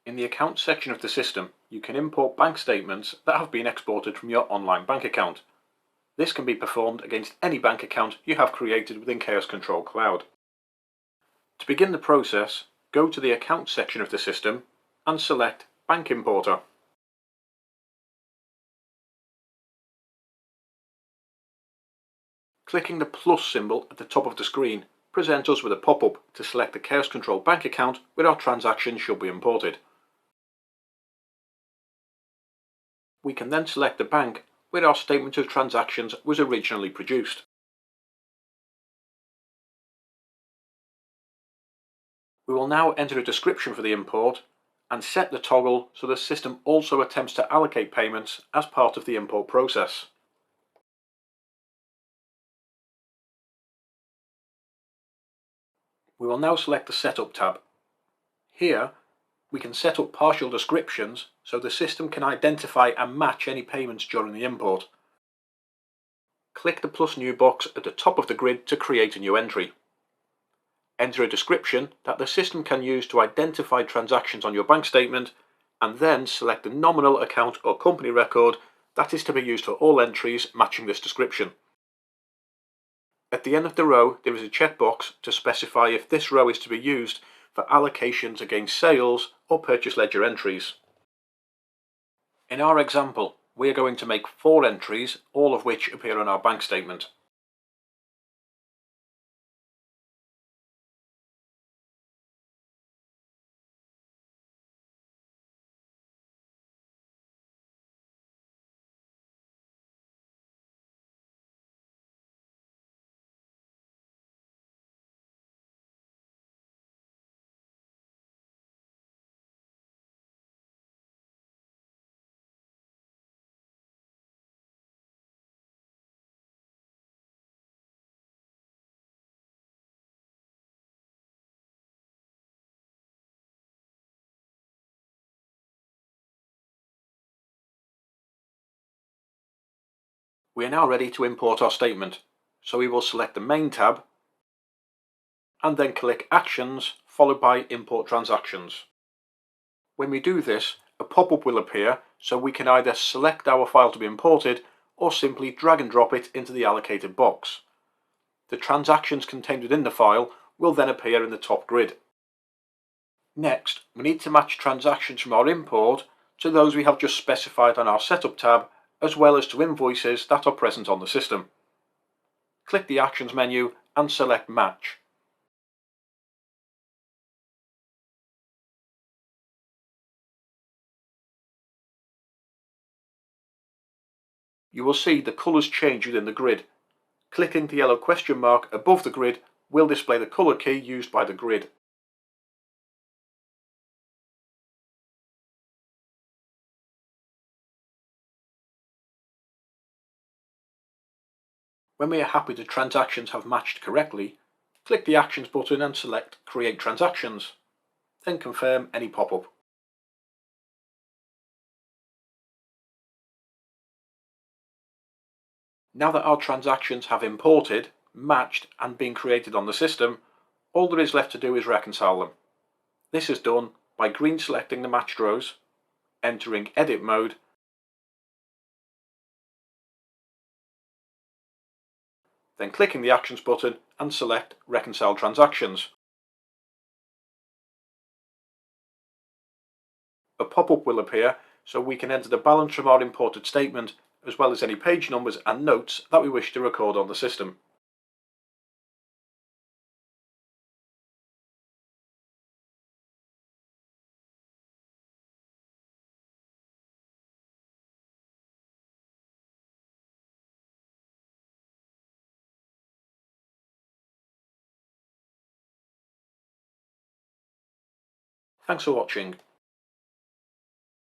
In the Accounts section of the system, you can import bank statements that have been exported from your online bank account. This can be performed against any bank account you have created within Khaos Control Cloud. To begin the process, go to the Accounts section of the system and select Bank Importer. Clicking the plus symbol at the top of the screen presents us with a pop-up to select the Khaos Control bank account where our transactions should be imported. We can then select the bank where our statement of transactions was originally produced. We will now enter a description for the import and set the toggle so the system also attempts to allocate payments as part of the import process. We will now select the Setup tab. Here, we can set up partial descriptions so the system can identify and match any payments during the import. Click the plus new box at the top of the grid to create a new entry. Enter a description that the system can use to identify transactions on your bank statement, and then select the nominal account or company record that is to be used for all entries matching this description. At the end of the row, there is a checkbox to specify if this row is to be used for allocations against sales or purchase ledger entries. In our example, we are going to make 4 entries, all of which appear on our bank statement. We are now ready to import our statement, so we will select the Main tab and then click Actions followed by Import Transactions. When we do this, a pop-up will appear so we can either select our file to be imported or simply drag and drop it into the allocated box. The transactions contained within the file will then appear in the top grid. Next, we need to match transactions from our import to those we have just specified on our Setup tab, as well as to invoices that are present on the system. Click the Actions menu and select Match. You will see the colours change within the grid. Clicking the yellow question mark above the grid will display the colour key used by the grid. When we are happy the transactions have matched correctly, click the Actions button and select Create Transactions. Then confirm any pop-up. Now that our transactions have imported, matched and been created on the system, all there is left to do is reconcile them. This is done by green selecting the matched rows, entering Edit mode, then clicking the Actions button and select Reconcile Transactions. A pop-up will appear so we can enter the balance from our imported statement, as well as any page numbers and notes that we wish to record on the system. Thanks for watching.